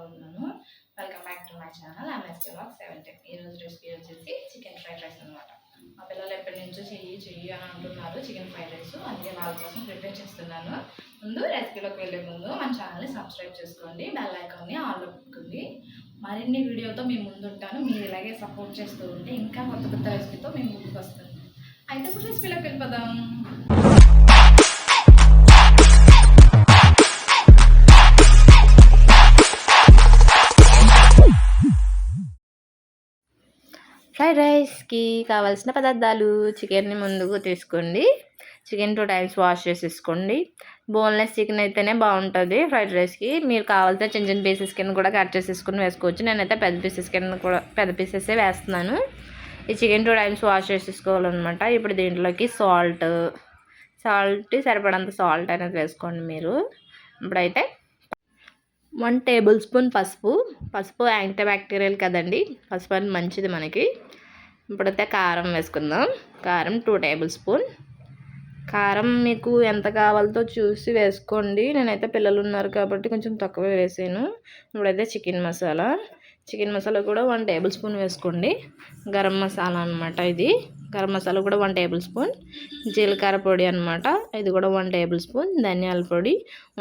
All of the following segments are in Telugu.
బాగున్నాను. Welcome back to my channel MSK vlogs 17. ఈరోజు రెసిపీ వచ్చేసి చికెన్ ఫ్రైడ్ రైస్ అనమాట. మా పిల్లలు ఎప్పటి నుంచో చెయ్యి అని అంటున్నారు చికెన్ ఫ్రైడ్ రైస్, అందుకే వాళ్ళ కోసం ప్రిపేర్ చేస్తున్నాను. ముందు రెసిపీలోకి వెళ్ళే ముందు మన ఛానల్ని సబ్స్క్రైబ్ చేసుకోండి, బెల్ ఐకాన్ని ఆన్లో పెట్టుకోండి. మరిన్ని వీడియోతో మీ ముందు ఉంటాను. మీరు ఇలాగే సపోర్ట్ చేస్తూ ఉంటే ఇంకా కొత్త కొత్త రెసిపీతో మేము ముందుకు వస్తాను. అయితే ఇప్పుడు రెసిపీలోకి వెళ్ళిపోదాం. ఫ్రైడ్ రైస్కి కావాల్సిన పదార్థాలు: చికెన్ని ముందుకు తీసుకోండి. చికెన్ 2 టైమ్స్ వాష్ చేసేసుకోండి. బోన్లెస్ చికెన్ అయితేనే బాగుంటుంది ఫ్రైడ్ రైస్కి. మీరు కావాల్సిన చిన్న చిన్న పీసెస్ కింద కూడా కట్ చేసేసుకుని వేసుకోవచ్చు. నేనైతే పెద్ద పీసెసే వేస్తున్నాను. ఈ చికెన్ 2 టైమ్స్ వాష్ చేసేసుకోవాలన్నమాట. ఇప్పుడు దీంట్లోకి సాల్ట్ సరిపడంత సాల్ట్ అనేది వేసుకోండి మీరు. ఇప్పుడైతే 1 టేబుల్ స్పూన్ పసుపు యాంటీ బ్యాక్టీరియల్ కదండి, పసుపు అని మంచిది మనకి. ఇప్పుడైతే కారం వేసుకుందాం. కారం 2 టేబుల్ స్పూన్. కారం మీకు ఎంత కావాలో చూసి వేసుకోండి. నేనైతే పిల్లలు ఉన్నారు కాబట్టి కొంచెం తక్కువ వేసాను. ఇప్పుడైతే చికెన్ మసాలా కూడా 1 టేబుల్ స్పూన్ వేసుకోండి. గరం మసాలా అనమాట ఇది. గరం మసాలా కూడా 1 టేబుల్ స్పూన్. జీలకర్ర పొడి అనమాట, ఇది కూడా 1 టేబుల్ స్పూన్. ధనియాల పొడి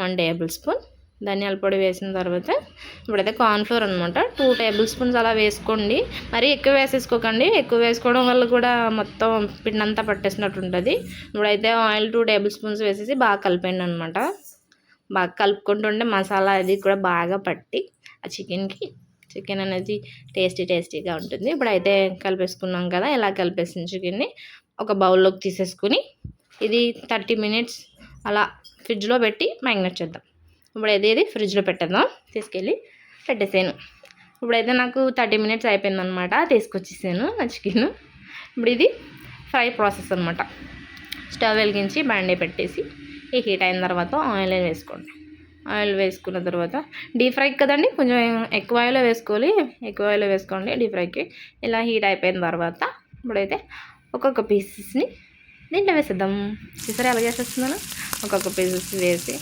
1 టేబుల్ స్పూన్. ధనియాల పొడి వేసిన తర్వాత ఇప్పుడైతే కార్న్ఫ్లోర్ అనమాట 2 టేబుల్ స్పూన్స్ అలా వేసుకోండి. మరి ఎక్కువ వేసేసుకోకండి, ఎక్కువ వేసుకోవడం వల్ల కూడా మొత్తం పిండి అంతా పట్టేసినట్టు ఉంటుంది. ఇప్పుడైతే ఆయిల్ 2 టేబుల్ స్పూన్స్ వేసేసి బాగా కలిపండి అనమాట. బాగా కలుపుకుంటుంటే మసాలా అది కూడా బాగా పట్టి ఆ చికెన్ అనేది టేస్టీగా ఉంటుంది. ఇప్పుడైతే కలిపేసుకున్నాం కదా, ఇలా కలిపేసిన చికెన్ని ఒక బౌల్లోకి తీసేసుకుని ఇది 30 మినిట్స్ అలా ఫ్రిడ్జ్లో పెట్టి మ్యాగ్నేట్ చేద్దాం. ఇప్పుడు ఇది ఫ్రిడ్జ్లో తీసుకెళ్ళి పెట్టేసాను. ఇప్పుడైతే నాకు 30 మినిట్స్ అయిపోయిందనమాట, తీసుకొచ్చేసాను ఆ చికెన్. ఇప్పుడు ఇది ఫ్రై ప్రాసెస్ అనమాట. స్టవ్ వెలిగించి బండి పెట్టేసి ఈ హీట్ అయిన తర్వాత ఆయిల్ వేసుకోండి. ఆయిల్ వేసుకున్న తర్వాత డీప్ ఫ్రైకి కదండి, కొంచెం ఎక్కువ ఆయిల్ వేసుకోండి డీప్ ఫ్రైకి. ఇలా హీట్ అయిపోయిన తర్వాత ఇప్పుడైతే ఒక్కొక్క పీసెస్ని దీంట్లో వేసేద్దాం. చూసారా ఎలా వేసేస్తున్నాను? ఒక్కొక్క పీసెస్ వేసి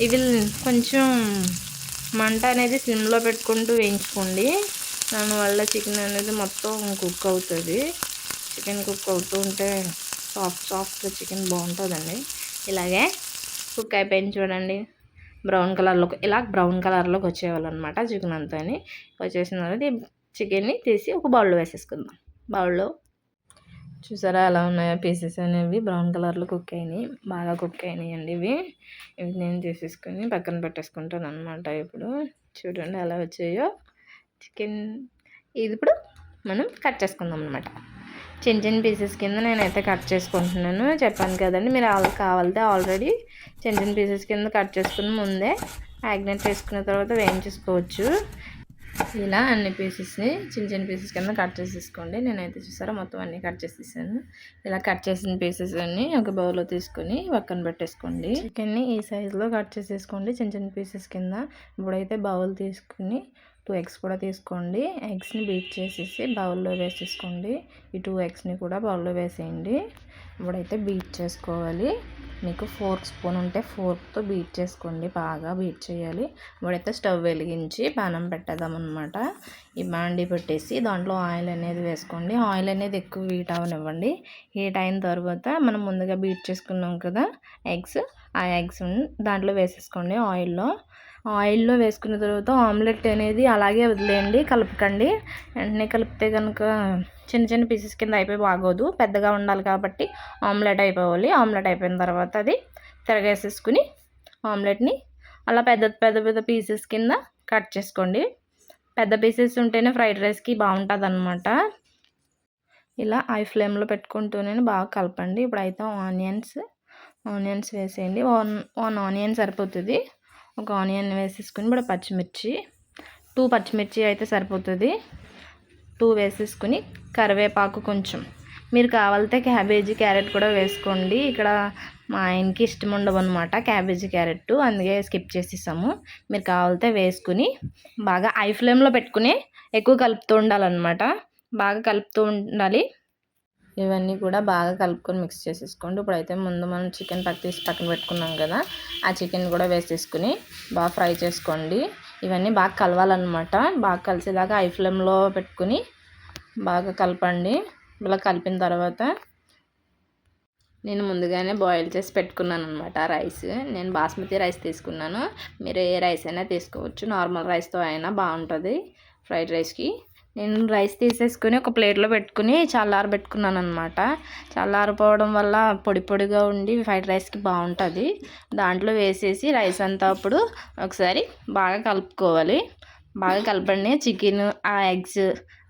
ఇవి కొంచెం మంట అనేది సిమ్లో పెట్టుకుంటూ వేయించుకోండి. దానివల్ల చికెన్ అనేది మొత్తం కుక్ అవుతుంది. చికెన్ కుక్ అవుతూ ఉంటే సాఫ్ట్గా చికెన్ బాగుంటుందండి. ఇలాగే కుక్ అయిపోయింది చూడండి. బ్రౌన్ కలర్లోకి వచ్చేవాళ్ళనమాట చికెన్ అంతా. వచ్చేసిన తర్వాత చికెన్ని తీసి ఒక బౌల్లో వేసేసుకుందాం. బౌల్లో చూసారా ఎలా ఉన్నాయో పీసెస్ అనేవి బ్రౌన్ కలర్లో బాగా కుక్ అయినాయండి. ఇవి నేను తీసేసుకొని పక్కన పెట్టేసుకుంటాను అనమాట. ఇప్పుడు చూడండి ఎలా వచ్చాయో చికెన్. ఇది ఇప్పుడు మనం కట్ చేసుకుందాం అనమాట. చిన్న పీసెస్ కింద నేనైతే కట్ చేసుకుంటున్నాను. చెప్పాను కదండి, మీరు కావాలంటే ఆల్రెడీ చిన్న పీసెస్ కింద కట్ చేసుకుని ముందే మ్యాగ్నేట్ చేసుకున్న తర్వాత వేయించేసుకోవచ్చు. ఇలా అన్ని పీసెస్ని చిన్న పీసెస్ కింద కట్ చేసేసుకోండి. నేనైతే చూసారా మొత్తం అన్నీ కట్ చేసేసాను. ఇలా కట్ చేసిన పీసెస్ అన్నీ ఒక బౌల్లో తీసుకొని పక్కన పెట్టేసుకోండి. చికెన్ని ఈ సైజులో కట్ చేసేసుకోండి చిన్న పీసెస్ కింద. ఇప్పుడైతే బౌల్ తీసుకుని 2 ఎగ్స్ కూడా తీసుకోండి. ఎగ్స్ని బీట్ చేసేసి బౌల్లో వేసేసుకోండి. ఈ 2 ఎగ్స్ని కూడా బౌల్లో వేసేయండి. ఇప్పుడైతే బీట్ చేసుకోవాలి. మీకు ఫోర్క్ స్పూన్ ఉంటే ఫోర్క్తో బీట్ చేసుకోండి, బాగా బీట్ చేయాలి. ఇప్పుడైతే స్టవ్ వెలిగించి పానం పెట్టేద్దాం అనమాట. ఈ బాండి పెట్టేసి దాంట్లో ఆయిల్ అనేది వేసుకోండి. ఆయిల్ అనేది ఎక్కువ హీట్ అవనివ్వండి. హీట్ అయిన తర్వాత మనం ముందుగా బీట్ చేసుకున్నాం కదా ఎగ్స్, ఆ ఎగ్స్ దాంట్లో వేసేసుకోండి. ఆయిల్లో వేసుకున్న తర్వాత ఆమ్లెట్ అనేది అలాగే వదిలేయండి, కలపకండి. వెంటనే కలిపితే కనుక చిన్న పీసెస్ కింద అయిపోయి బాగోదు. పెద్దగా ఉండాలి కాబట్టి ఆమ్లెట్ అయిపోవాలి. ఆమ్లెట్ అయిపోయిన తర్వాత అది తిరగేసేసుకుని ఆమ్లెట్ని అలా పెద్ద పీసెస్ కింద కట్ చేసుకోండి. పెద్ద పీసెస్ ఉంటేనే ఫ్రైడ్ రైస్కి బాగుంటుంది అనమాట. ఇలా హై ఫ్లేమ్లో పెట్టుకుంటూనే బాగా కలపండి. ఇప్పుడైతే ఆనియన్స్ వేసేయండి. 1 ఆనియన్ సరిపోతుంది. ఒక ఆనియన్ వేసేసుకుని ఇప్పుడు 2 పచ్చిమిర్చి అయితే సరిపోతుంది. 2 వేసేసుకుని కరివేపాకు కొంచెం, మీరు కావాలంటే క్యారెట్ కూడా వేసుకోండి. ఇక్కడ మా ఆయనకి ఇష్టం ఉండవు అనమాట క్యాబేజీ క్యారెట్, అందుకే స్కిప్ చేసేసాము. మీరు కావాలంటే వేసుకుని బాగా హై ఫ్లేమ్లో పెట్టుకుని ఎక్కువ కలుపుతూ ఉండాలన్నమాట. బాగా కలుపుతూ ఉండాలి. ఇవన్నీ కూడా బాగా కలుపుకొని మిక్స్ చేసేసుకోండి. ఇప్పుడైతే ముందు మనం చికెన్ పక్కన పెట్టుకున్నాం కదా, ఆ చికెన్ కూడా వేసేసుకుని బాగా ఫ్రై చేసుకోండి. ఇవన్నీ బాగా కలవాలన్నమాట. బాగా కలిసేదాకా హై ఫ్లేమ్లో పెట్టుకుని బాగా కలపండి. ఇలా కలిపిన తర్వాత నేను ముందుగానే బాయిల్ చేసి పెట్టుకున్నాను అనమాట రైస్. నేను బాస్మతి రైస్ తీసుకున్నాను. మీరు ఏ రైస్ అయినా తీసుకోవచ్చు. నార్మల్ రైస్తో అయినా బాగుంటుంది ఫ్రైడ్ రైస్కి. నేను రైస్ తీసేసుకుని ఒక ప్లేట్లో పెట్టుకుని చల్లారబెట్టుకున్నాను అనమాట. చల్లారిపోవడం వల్ల పొడి పొడిగా ఉండి ఫ్రైడ్ రైస్కి బాగుంటుంది. దాంట్లో వేసేసి రైస్ అంతా అప్పుడు ఒకసారి బాగా కలుపుకోవాలి. బాగా కలపండి. చికెన్, ఆ ఎగ్స్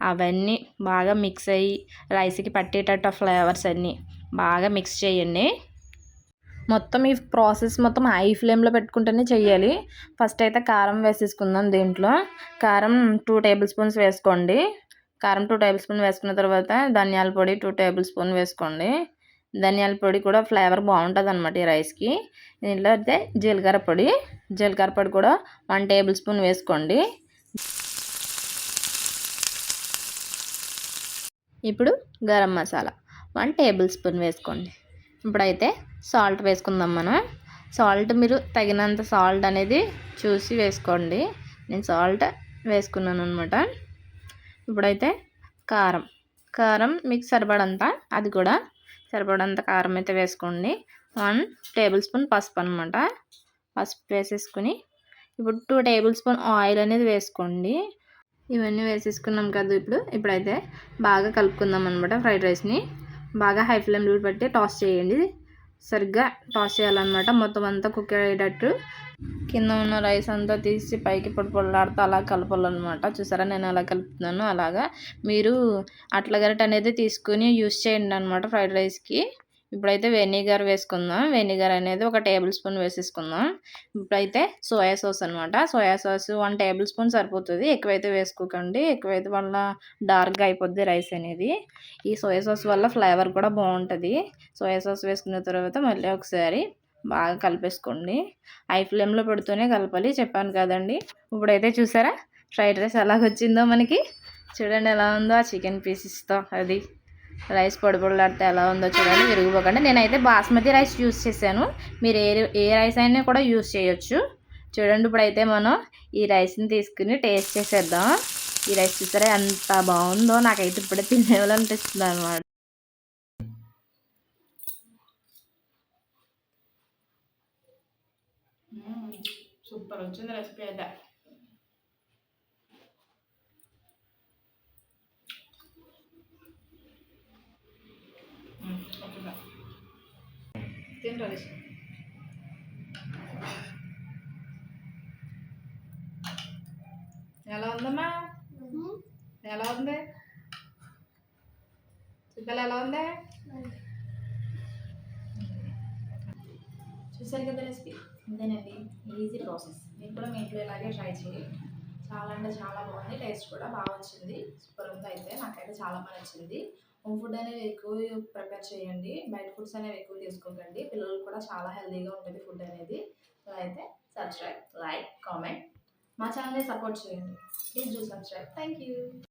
అవన్నీ బాగా మిక్స్ అయ్యి రైస్కి పట్టేటట్టు ఫ్లేవర్స్ అన్నీ బాగా మిక్స్ చేయండి. మొత్తం ఈ ప్రాసెస్ మొత్తం హై ఫ్లేమ్లో పెట్టుకుంటూనే చేయాలి. ఫస్ట్ అయితే కారం వేసేసుకుందాం. దీంట్లో కారం 2 టేబుల్ స్పూన్స్ వేసుకోండి. కారం 2 టేబుల్ స్పూన్ వేసుకున్న తర్వాత ధనియాల పొడి 2 టేబుల్ స్పూన్ వేసుకోండి. ధనియాల పొడి కూడా ఫ్లేవర్ బాగుంటుంది అనమాట ఈ రైస్కి. దీంట్లో అయితే జీలకర్ర పొడి కూడా 1 టేబుల్ స్పూన్ వేసుకోండి. ఇప్పుడు గరం మసాలా 1 టేబుల్ స్పూన్ వేసుకోండి. ఇప్పుడైతే సాల్ట్ వేసుకుందాం మనం. సాల్ట్ మీరు తగినంత సాల్ట్ అనేది చూసి వేసుకోండి. నేను సాల్ట్ వేసుకున్నాను అనమాట. ఇప్పుడైతే కారం మీకు సరిపడంత, అది కూడా సరిపడంత కారం అయితే వేసుకోండి. 1 టేబుల్ స్పూన్ పసుపు అనమాట. పసుపు వేసేసుకుని ఇప్పుడు 2 టేబుల్ స్పూన్ ఆయిల్ అనేది వేసుకోండి. ఇవన్నీ వేసేసుకున్నాం కదా. ఇప్పుడైతే బాగా కలుపుకుందాం అనమాట. ఫ్రైడ్ రైస్ని బాగా హై ఫ్లేమ్లో పెట్టి టాస్ చేయండి. సరిగ్గా టాస్ చేయాలన్నమాట. మొత్తం అంతా కుక్ అయ్యేటట్టు కింద ఉన్న రైస్ అంతా తీసి పైకి పొడిపొడలాడుతూ అలా కలపాలన్నమాట. చూసారా నేను అలా కలుపుతున్నాను. అలాగా మీరు అట్ల గరిటె అనేది తీసుకుని యూస్ చేయండి అనమాట ఫ్రైడ్ రైస్కి. ఇప్పుడైతే వెనిగర్ వేసుకుందాం. వెనిగర్ అనేది 1 టేబుల్ స్పూన్ వేసేసుకుందాం. ఇప్పుడైతే సోయా సాస్ అనమాట. సోయా సాస్ 1 టేబుల్ స్పూన్ సరిపోతుంది. ఎక్కువైతే వేసుకోకండి. ఎక్కువైతే వల్ల డార్క్గా అయిపోద్ది రైస్ అనేది. ఈ సోయా సాస్ వల్ల ఫ్లేవర్ కూడా బాగుంటుంది. సోయా సాస్ వేసుకున్న తర్వాత మళ్ళీ ఒకసారి బాగా కలిపేసుకోండి. హై ఫ్లేమ్లో పెడుతూనే కలపాలి, చెప్పాను కదండి. ఇప్పుడైతే చూసారా ఫ్రైడ్ రైస్ ఎలాగొచ్చిందో మనకి. చూడండి ఎలా ఉందో ఆ చికెన్ పీసెస్తో అది రైస్ పొడిపొడలాడితే ఎలా ఉందో చూడండి. విరిగిపోకండి. నేనైతే బాస్మతి రైస్ యూస్ చేశాను. మీరు ఏ రైస్ అయినా కూడా యూస్ చేయొచ్చు. చూడండి ఇప్పుడైతే మనం ఈ రైస్ని తీసుకుని టేస్ట్ చేసేద్దాం. ఈ రైస్ చూసారా ఎంత బాగుందో. నాకైతే ఇప్పుడే తినేయాలనిపిస్తుంది అనమాట. సూపర్ వచ్చింది రెసిపీ అయితే. తింటారు ఎలా ఉందమ్మా? ఎలా ఉంది చిక్కలు? ఎలా ఉంది? చూసారు కదా రెసిపీ. అంతేనండి, ఈజీ ప్రాసెస్. మీరు కూడా మీ ఇంట్లో ఇలాగే ట్రై చేయండి. చాలా అంటే చాలా బాగుంది. టేస్ట్ కూడా బాగా వచ్చింది. సూపర్ ఉంది. అయితే నాకైతే చాలా బాగా నచ్చింది. హోమ్ ఫుడ్ అనేది ఎక్కువ ప్రిపేర్ చేయండి. బయట ఫుడ్స్ అనేవి ఎక్కువ తీసుకోకండి. పిల్లలకు కూడా చాలా హెల్తీగా ఉంటుంది ఫుడ్ అనేది. సో అయితే సబ్స్క్రైబ్, లైక్, కామెంట్, మా ఛానల్ని సపోర్ట్ చేయండి. Please do subscribe. Thank you.